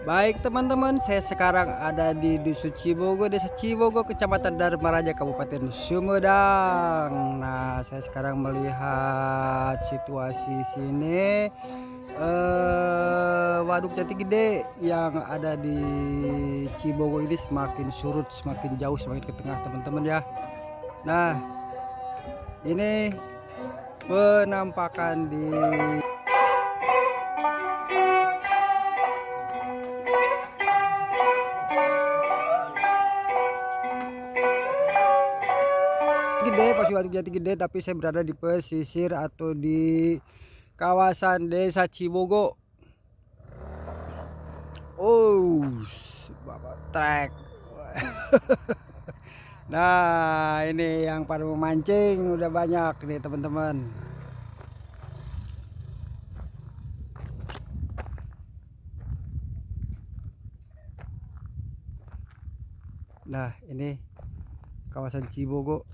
Baik teman-teman, saya sekarang ada di Dusun Cibogo, Desa Cibogo, Kecamatan Dharmaraja, Kabupaten Sumedang. Nah, saya sekarang melihat situasi sini, Waduk Jati Gede yang ada di Cibogo ini semakin surut, semakin jauh, semakin ke tengah teman-teman ya. Nah, ini penampakan di Gede, Pasir Waduk Jati Gede, tapi saya berada di pesisir atau di kawasan Desa Cibogo. Oh, bapak trek. Nah, ini yang pada memancing udah banyak nih teman-teman. Nah, ini kawasan Cibogo.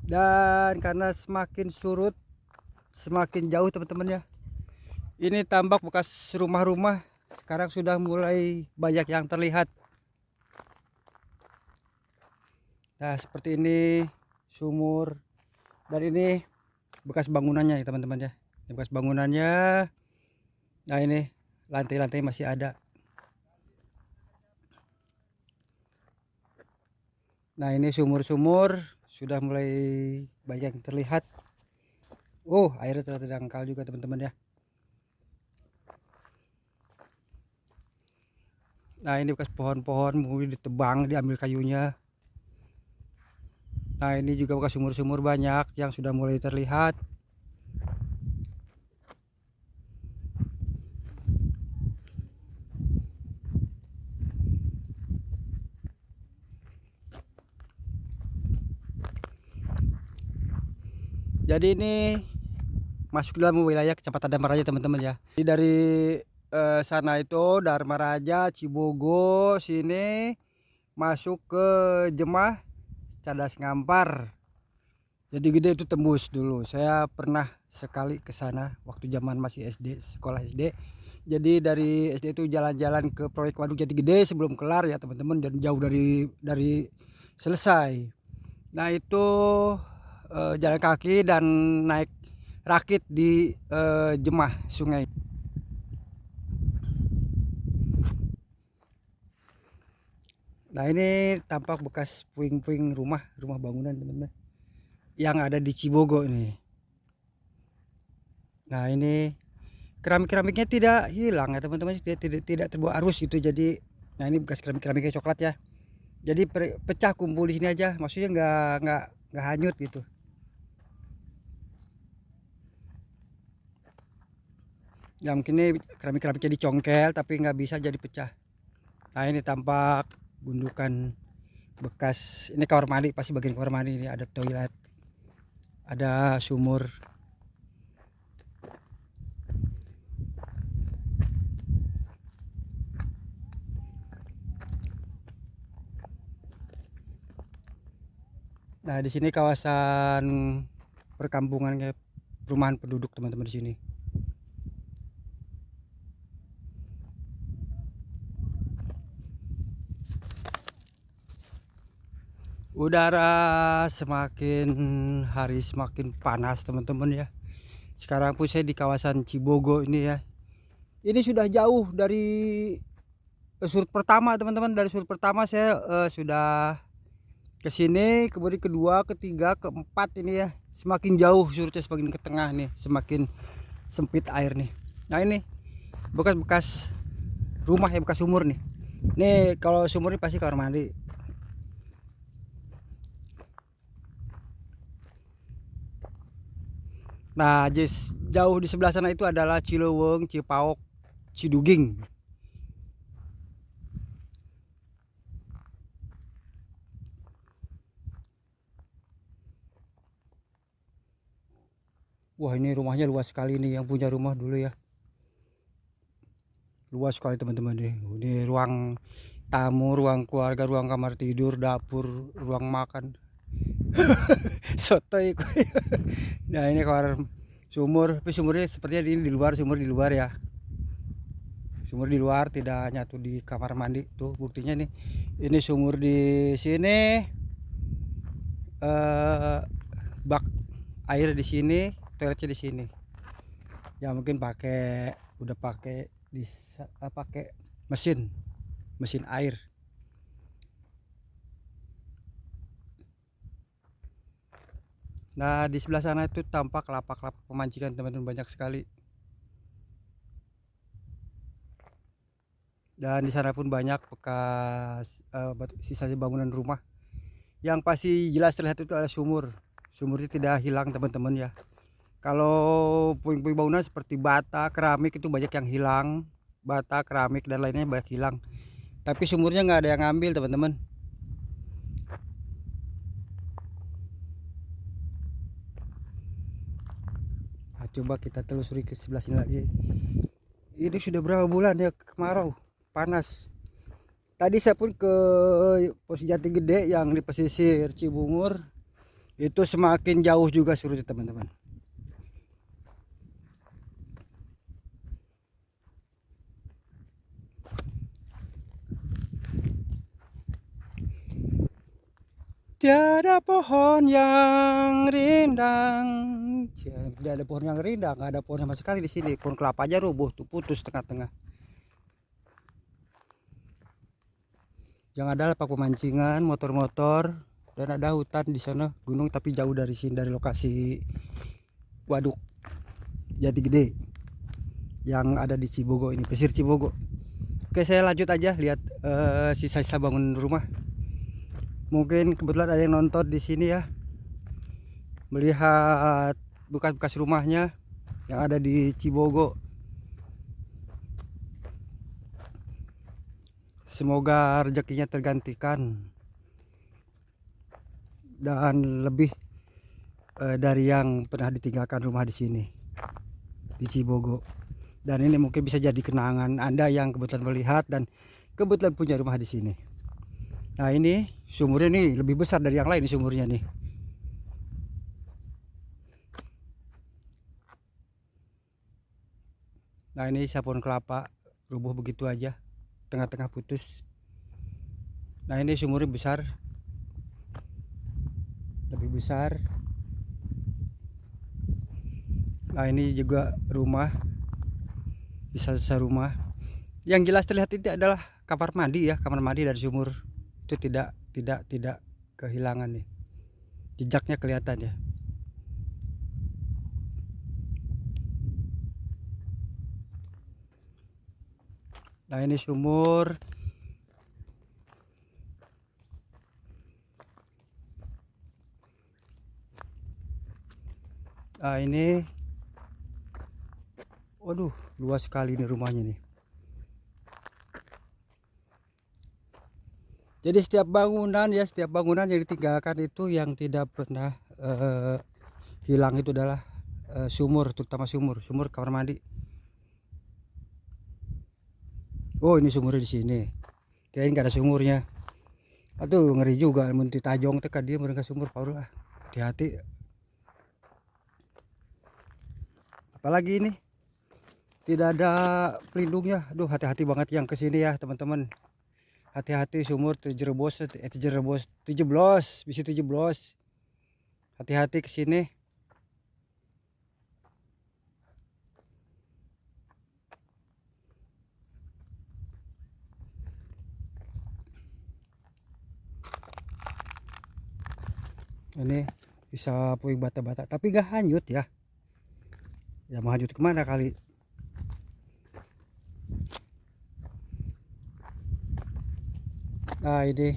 Dan karena semakin surut, semakin jauh teman-teman ya. Ini tambak bekas rumah-rumah sekarang sudah mulai banyak yang terlihat. Nah, seperti ini sumur, dan ini bekas bangunannya ya teman-teman ya. Ini bekas bangunannya. Nah, ini lantai-lantai masih ada. Nah, ini sumur-sumur sudah mulai banyak yang terlihat. Oh, airnya ternyata dangkal juga teman-teman ya. Nah, ini bekas pohon-pohon mungkin ditebang, diambil kayunya. Nah, ini juga bekas sumur-sumur banyak yang sudah mulai terlihat. Jadi ini masuk dalam wilayah Kecamatan Dharmaraja teman-teman ya. Jadi dari sana itu Dharmaraja, Cibogo, sini masuk ke Jemah, Cadas Ngampar. Jadi Gede itu tembus dulu. Saya pernah sekali ke sana waktu zaman masih SD, sekolah SD. Jadi dari SD itu jalan-jalan ke proyek Waduk Jati Gede sebelum kelar ya teman-teman, dan jauh dari selesai. Nah, itu jalan kaki dan naik rakit di Jemah sungai. Nah, ini tampak bekas puing-puing rumah bangunan teman-teman yang ada di Cibogo ini. Nah, ini keramik-keramiknya tidak hilang ya teman-teman, tidak terbawa arus gitu. Jadi, nah ini bekas keramiknya coklat ya. Jadi pecah kumpul di sini aja, maksudnya nggak hanyut gitu. Ya mungkin ini keramiknya dicongkel tapi nggak bisa jadi pecah. Nah, ini tampak gundukan bekas, ini kamar mandi, pasti bagian kamar mandi. Ini ada toilet, ada sumur. Nah, di sini kawasan perkampungan, perumahan penduduk teman-teman di sini. Udara semakin hari semakin panas teman-teman ya. Sekarang pun saya di kawasan Cibogo ini ya. Ini sudah jauh dari surut pertama teman-teman. Dari surut pertama saya sudah ke sini, kemudian kedua, ketiga, keempat ini ya. Semakin jauh surutnya, semakin ke tengah nih, semakin sempit air nih. Nah, ini bekas-bekas rumah ya, bekas sumur nih. Nih kalau sumur ini pasti kamar mandi. Nah, jauh di sebelah sana itu adalah Cileweng, Cipaok, Ciduging. Wah, ini rumahnya luas sekali nih, yang punya rumah dulu ya. Luas sekali teman-teman deh. Ini ruang tamu, ruang keluarga, ruang kamar tidur, dapur, ruang makan. Sotoy. Nah, ini kamar sumur, tapi sumurnya sepertinya ini di luar, sumur di luar ya. Sumur di luar, tidak nyatu di kamar mandi. Tuh buktinya nih, ini sumur di sini, bak air di sini, toiletnya di sini. Ya mungkin udah pakai pakai mesin air. Nah di sebelah sana itu tampak lapak-lapak pemancingan teman-teman, banyak sekali. Dan di sana pun banyak bekas sisa bangunan rumah. Yang pasti jelas terlihat itu adalah sumur. Sumur itu tidak hilang teman-teman ya. Kalau puing-puing bangunan seperti bata, keramik itu banyak yang hilang. Bata, keramik dan lainnya banyak hilang. Tapi sumurnya nggak ada yang ngambil teman-teman. Nah, coba kita telusuri ke sebelah sini lagi. Ini sudah berapa bulan ya kemarau, panas. Tadi saya pun ke pos Jati Gede yang di pesisir Cibungur, itu semakin jauh juga surutnya teman-teman. Tiada pohon yang rindang, tidak ada pohon yang rindang, nggak ada pohon sama sekali di sini. Pohon kelapa aja rubuh tuh, putus tengah-tengah. Yang ada lapak pemancingan, motor-motor, dan ada hutan di sana, gunung tapi jauh dari sini, dari lokasi waduk Jati Gede yang ada di Cibogo ini, pesisir Cibogo. Oke, saya lanjut aja lihat sisa-sisa bangun rumah. Mungkin kebetulan ada yang nonton di sini ya, melihat bekas-bekas rumahnya yang ada di Cibogo. Semoga rezekinya tergantikan dan lebih dari yang pernah ditinggalkan rumah di sini di Cibogo. Dan ini mungkin bisa jadi kenangan Anda yang kebetulan melihat dan kebetulan punya rumah di sini. Nah ini sumurnya nih lebih besar dari yang lain nih sumurnya nih. Nah ini pohon kelapa rubuh begitu aja, tengah-tengah putus. Nah ini sumurnya besar, lebih besar. Nah ini juga rumah, sisa-sisa rumah. Yang jelas terlihat itu adalah kamar mandi ya, kamar mandi dari sumur. Itu tidak kehilangan nih, jejaknya kelihatan ya. Nah ini sumur. Nah ini, waduh luas sekali nih rumahnya nih. Jadi setiap bangunan yang ditinggalkan itu yang tidak pernah hilang itu adalah sumur, terutama sumur kamar mandi. Oh ini sumurnya di sini, kirain nggak ada sumurnya. Aduh ngeri juga, munti tajong tekan dia mereka sumur paul, hati-hati. Apalagi ini tidak ada pelindungnya. Aduh hati-hati banget yang kesini ya teman-teman. Hati-hati sumur terjerebos, bisa 17. Hati-hati kesini. Ini bisa puing bata-bata, tapi gak hanyut ya. Ya mau hanyut kemana kali? Nah ini,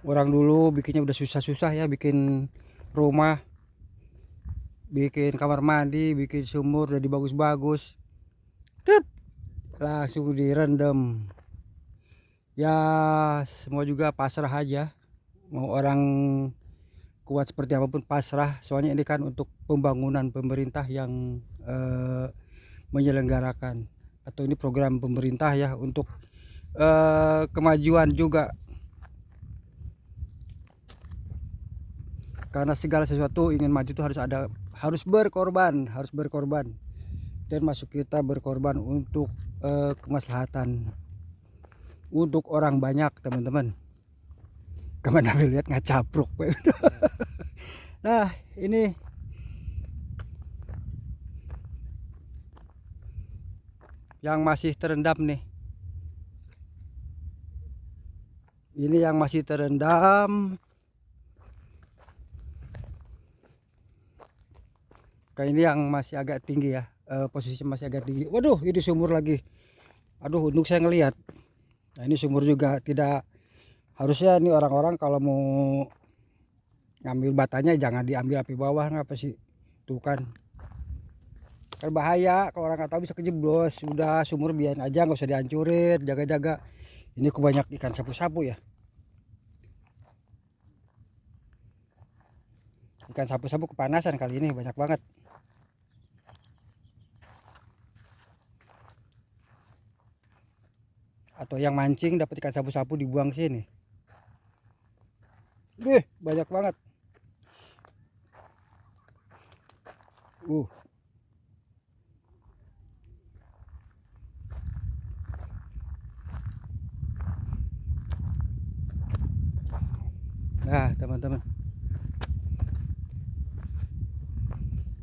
orang dulu bikinnya udah susah-susah ya, bikin rumah, bikin kamar mandi, bikin sumur udah bagus-bagus, langsung direndam. Ya semua juga pasrah aja, mau orang kuat seperti apapun pasrah. Soalnya ini kan untuk pembangunan pemerintah yang menyelenggarakan, atau ini program pemerintah ya untuk kemajuan juga. Karena segala sesuatu ingin maju itu harus berkorban, termasuk kita berkorban untuk kemaslahatan, untuk orang banyak teman-teman. Kemana lihat ngacapruk. Nah ini yang masih terendam nih, ini yang masih terendam. Kayak ini yang masih agak tinggi ya, posisi masih agak tinggi. Waduh, ini sumur lagi. Aduh, untuk saya ngelihat. Nah, ini sumur juga tidak, harusnya ini orang-orang kalau mau ngambil batanya jangan diambil api bawah, ngapa sih? Tuh kan bahaya, kalau orang nggak tahu bisa kejeblos. Udah sumur biarin aja, nggak usah dihancurin, jaga-jaga. Ini kebanyak ikan sapu-sapu ya. Ikan sapu-sapu kepanasan kali ini banyak banget. Atau yang mancing dapat ikan sapu-sapu dibuang sini. Banyak banget. Uh. Nah, teman-teman.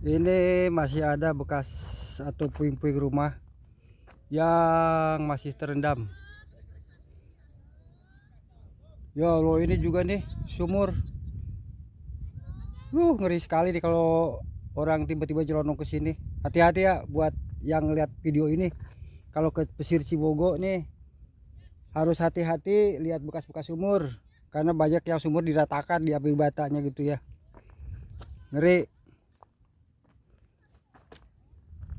Ini masih ada bekas atau puing-puing rumah yang masih terendam. Ya Allah, ini juga nih sumur. Ngeri sekali nih kalau orang tiba-tiba jelonong ke sini. Hati-hati ya buat yang lihat video ini. Kalau ke pesisir Cibogo nih harus hati-hati lihat bekas-bekas sumur, karena banyak yang sumur diratakan, diambil batanya gitu ya. Ngeri.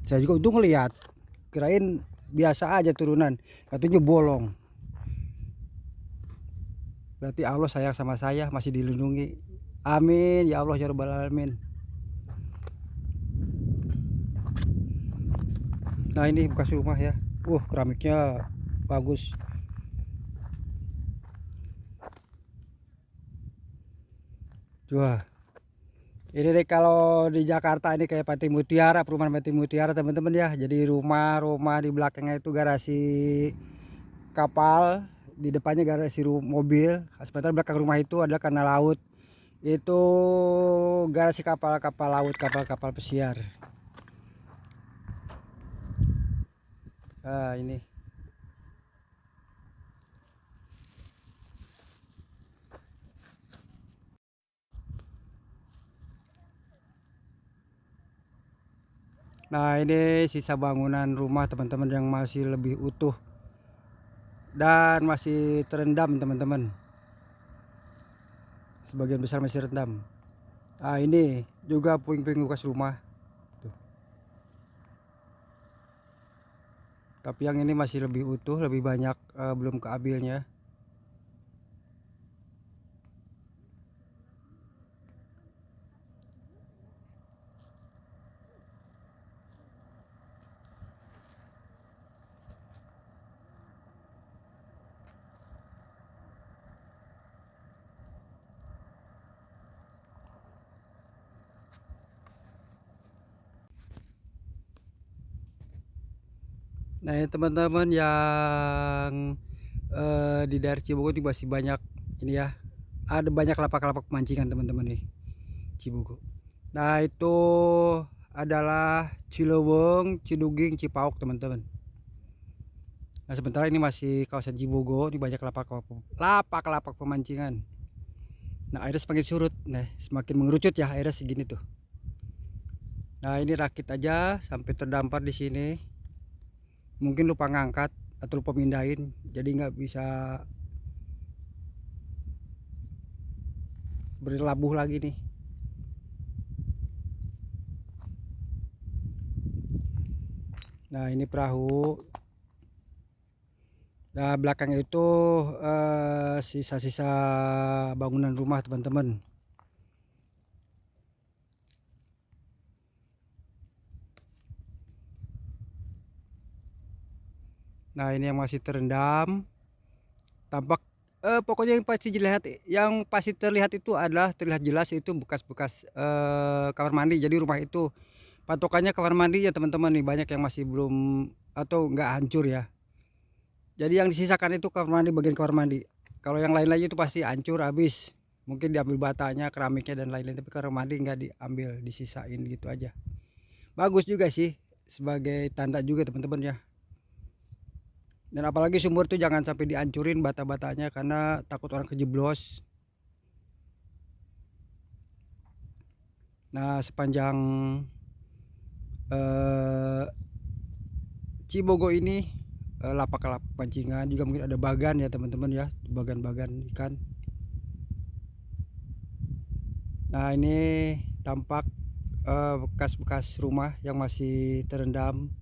Saya juga untung ngeliat, kirain biasa aja turunan, katanya bolong. Berarti Allah sayang sama saya, masih dilindungi. Amin ya Allah ya rabbal alamin. Nah ini bekas rumah ya. Keramiknya bagus. Wah, ini deh kalau di Jakarta ini kayak Pantai Mutiara, perumahan Pantai Mutiara teman-teman ya. Jadi rumah-rumah di belakangnya itu garasi kapal, di depannya garasi mobil. Sementara belakang rumah itu adalah kanal laut. Itu garasi kapal-kapal laut, kapal-kapal pesiar. Nah ini. Nah ini sisa bangunan rumah teman-teman yang masih lebih utuh dan masih terendam teman-teman. Sebagian besar masih terendam. Nah ini juga puing-puing bekas rumah. Tuh. Tapi yang ini masih lebih utuh, lebih banyak belum keambilnya. Nah ini teman-teman yang di daerah Cibogo ini masih banyak ini ya, ada banyak lapak-lapak pemancingan teman-teman nih Cibogo. Nah itu adalah Cilewung, Ciduging, Cipauk teman-teman. Nah sementara ini masih kawasan Cibogo, ini banyak lapak-lapak pemancingan. Nah airnya semakin surut, nah semakin mengerucut ya, airnya segini tuh. Nah ini rakit aja sampai terdampar di sini. Mungkin lupa ngangkat atau lupa pindahin, jadi nggak bisa berlabuh lagi nih. Nah ini perahu. Nah belakang itu sisa-sisa bangunan rumah teman-teman. Nah ini yang masih terendam, tampak Pokoknya yang pasti terlihat itu adalah terlihat jelas itu bekas-bekas, kamar mandi. Jadi rumah itu patokannya kamar mandi ya teman-teman nih, banyak yang masih belum atau nggak hancur ya. Jadi yang disisakan itu kamar mandi, bagian kamar mandi. Kalau yang lain-lainnya itu pasti hancur habis. Mungkin diambil batanya, keramiknya dan lain-lain, tapi kamar mandi nggak diambil, disisain gitu aja. Bagus juga sih sebagai tanda juga teman-teman ya. Dan apalagi sumur itu jangan sampai dihancurin bata-batanya karena takut orang kejeblos. Nah, sepanjang eh, Cibogo ini lapak-lapak pancingan juga mungkin ada bagan ya teman-teman ya, bagan-bagan ikan. Nah, ini tampak bekas-bekas rumah yang masih terendam.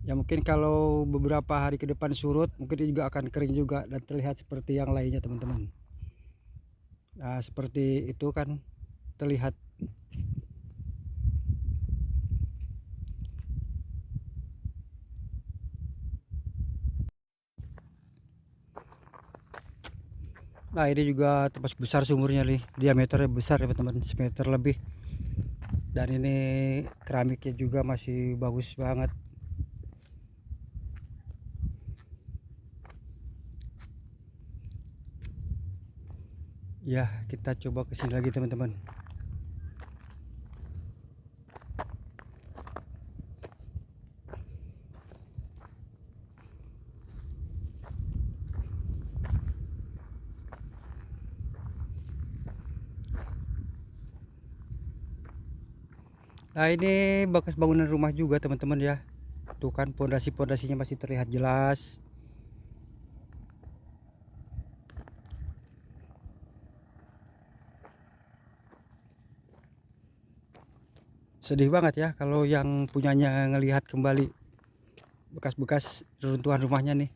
Ya mungkin kalau beberapa hari ke depan surut, mungkin ini juga akan kering juga dan terlihat seperti yang lainnya teman-teman. Nah, seperti itu kan terlihat. Nah, ini juga tempat besar sumurnya nih, diameternya besar ya teman-teman, semeter lebih. Dan ini keramiknya juga masih bagus banget. Ya, kita coba ke sini lagi teman-teman. Nah, ini bekas bangunan rumah juga teman-teman ya. Tuh kan pondasi-pondasinya masih terlihat jelas. Sedih banget ya kalau yang punyanya ngelihat kembali bekas-bekas reruntuhan rumahnya nih.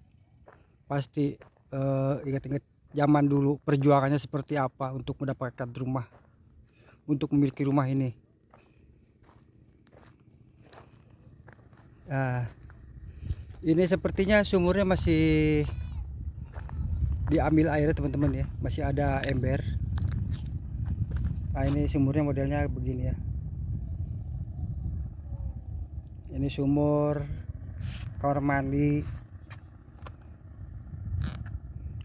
Pasti ingat-ingat zaman dulu perjuangannya seperti apa untuk mendapatkan rumah, untuk memiliki rumah ini. Nah, ini sepertinya sumurnya masih diambil airnya teman-teman ya, masih ada ember. Nah, ini sumurnya modelnya begini ya. Ini sumur kamar mandi.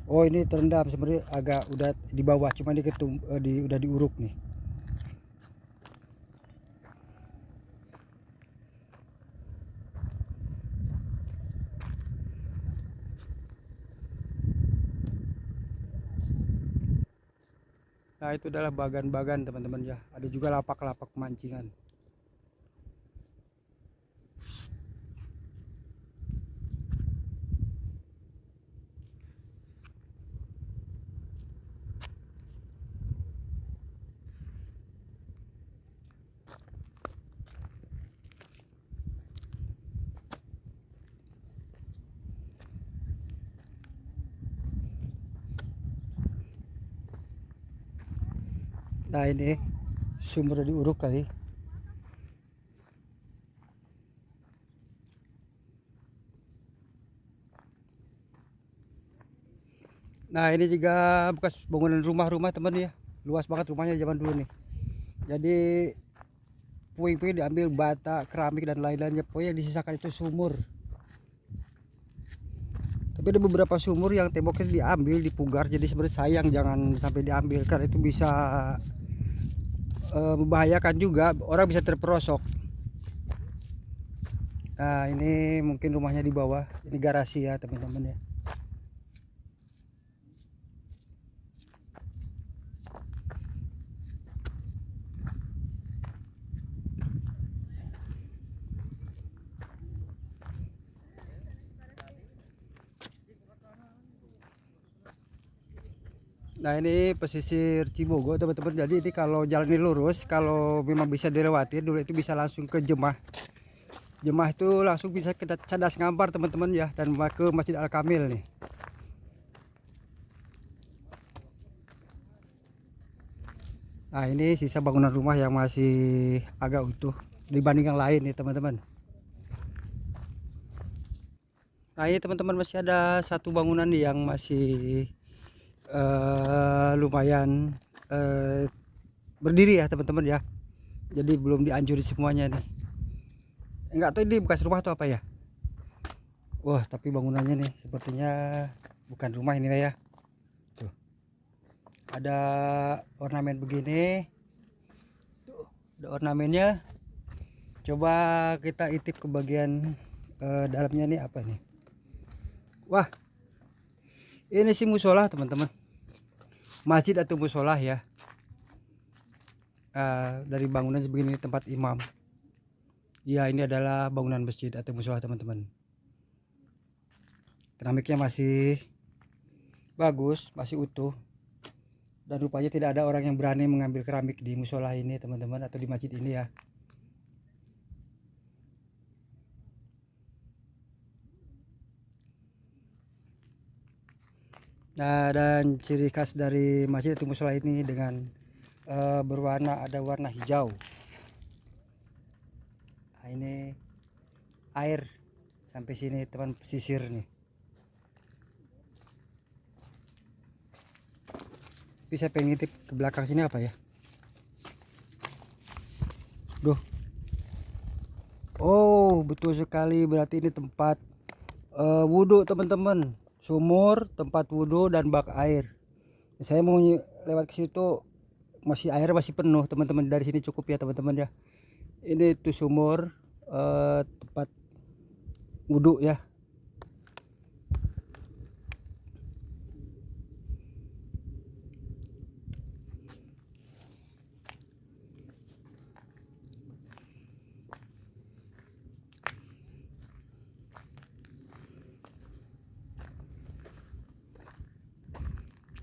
Oh, ini terendam sebenarnya, agak udah di bawah, cuma udah diuruk nih. Nah, itu adalah bagan-bagan teman-teman ya. Ada juga lapak-lapak pemancingan. Nah, ini sumur diuruk kali. Nah, ini juga bekas bangunan rumah-rumah teman ya. Luas banget rumahnya zaman dulu nih. Jadi puing-puing diambil bata, keramik dan lain-lainnya. Pokoknya yang disisakan itu sumur. Tapi ada beberapa sumur yang temboknya diambil, dipugar. Jadi sebenarnya sayang jangan sampai diambil karena itu bisa membahayakan juga. Orang bisa terperosok. Nah, ini mungkin rumahnya di bawah. Ini garasi ya teman-teman ya. Nah, ini pesisir Cibogo teman-teman. Jadi ini kalau jalan ini lurus, kalau memang bisa dilewati dulu itu bisa langsung ke Jemah. Jemah itu langsung bisa kita Cadas Ngampar teman-teman ya, dan ke Masjid Al Kamil nih. Nah, ini sisa bangunan rumah yang masih agak utuh dibanding yang lain nih teman-teman. Nah ini teman-teman, masih ada satu bangunan yang masih lumayan berdiri ya teman-teman ya. Jadi belum dihancurin semuanya nih. Enggak tahu ini bekas rumah atau apa ya. Wah, tapi bangunannya nih sepertinya bukan rumah ini ya. Tuh. Ada ornamen begini. Tuh, ada ornamennya. Coba kita intip ke bagian dalamnya nih apa nih. Wah, ini sih musola teman-teman. Masjid atau musola ya. Dari bangunan sebegini tempat imam. Ya, ini adalah bangunan masjid atau musola teman-teman. Keramiknya masih bagus, masih utuh. Dan rupanya tidak ada orang yang berani mengambil keramik di musola ini teman-teman, atau di masjid ini ya. Nah, dan ciri khas dari masjid atau musola ini dengan berwarna, ada warna hijau. Nah, ini air sampai sini teman, pesisir nih. Bisa pengen ngintip ke belakang sini apa ya. Duh. Oh, betul sekali, berarti ini tempat wudhu teman-teman. Sumur, tempat wudhu dan bak air. Saya mau lewat ke situ, masih air masih penuh teman-teman. Dari sini cukup ya teman-teman ya. Ini tuh sumur, tempat wudhu ya.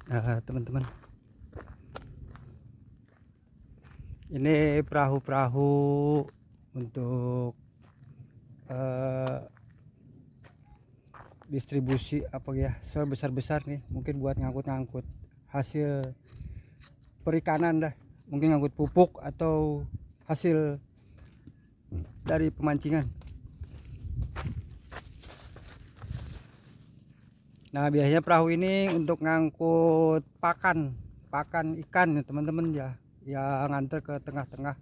Nah teman-teman, ini perahu-perahu untuk distribusi apa ya, sebesar-besar nih, mungkin buat ngangkut-ngangkut hasil perikanan dah, mungkin ngangkut pupuk atau hasil dari pemancingan. Nah biasanya perahu ini untuk ngangkut pakan ikan ya teman-teman ya, yang nganter ke tengah-tengah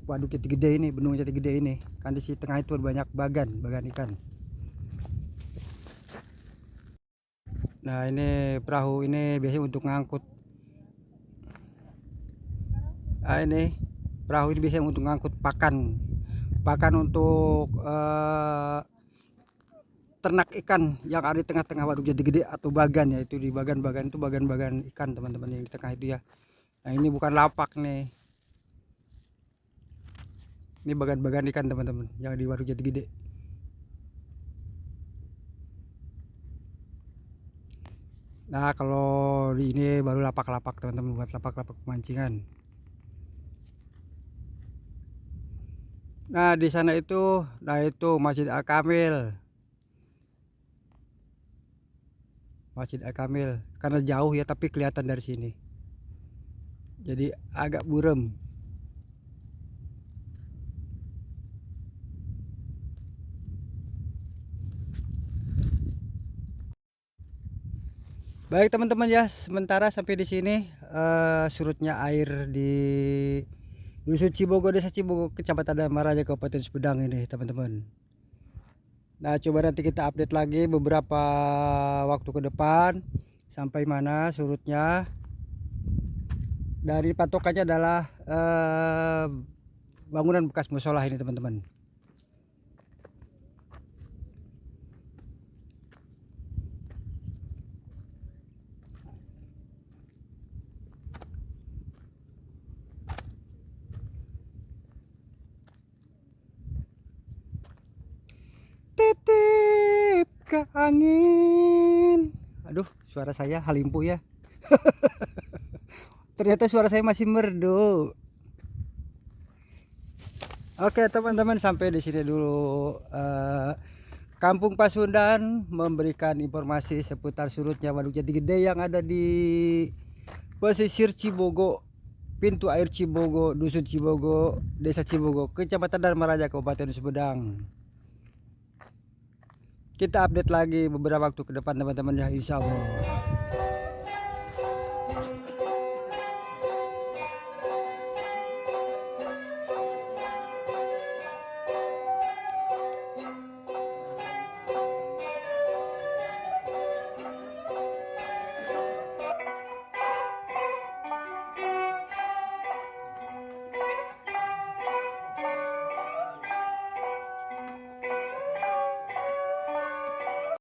waduk Jati Gede ini, bendung Jati Gede ini kan. Di sisi tengah itu banyak bagan ikan. Nah ini perahu ini biasanya untuk ngangkut. Nah ini perahu ini biasanya untuk ngangkut pakan untuk ternak ikan yang ada di tengah-tengah waduk Jati Gede atau bagan ya. Itu di bagan-bagan itu bagan-bagan ikan teman-teman yang di tengah itu ya. Nah ini bukan lapak nih, ini bagan-bagan ikan teman-teman yang di waduk Jati Gede. Nah kalau di ini baru lapak-lapak teman-teman, buat lapak-lapak pemancingan. Nah di sana itu, nah itu Masjid Al-Kamil. Masjid Al-Kamil karena jauh ya, tapi kelihatan dari sini. Jadi agak burem. Baik teman-teman ya, sementara sampai di sini surutnya air di Dusun Cibogo, Desa Cibogo, Kecamatan Damaraja, Kabupaten Sumedang ini teman-teman. Nah coba nanti kita update lagi beberapa waktu ke depan sampai mana surutnya. Dari patokannya adalah bangunan bekas musola ini teman-teman. Titip ke angin. Aduh, suara saya halimpu ya. Ternyata suara saya masih merdu. Oke teman-teman, sampai di sini dulu Kampung Pasundan memberikan informasi seputar surutnya waduk Jati Gede yang ada di pesisir Cibogo, pintu air Cibogo, Dusun Cibogo, Desa Cibogo, Kecamatan Dharmaraja, Kabupaten Sumedang. Kita update lagi beberapa waktu ke depan teman-teman ya, insya Allah.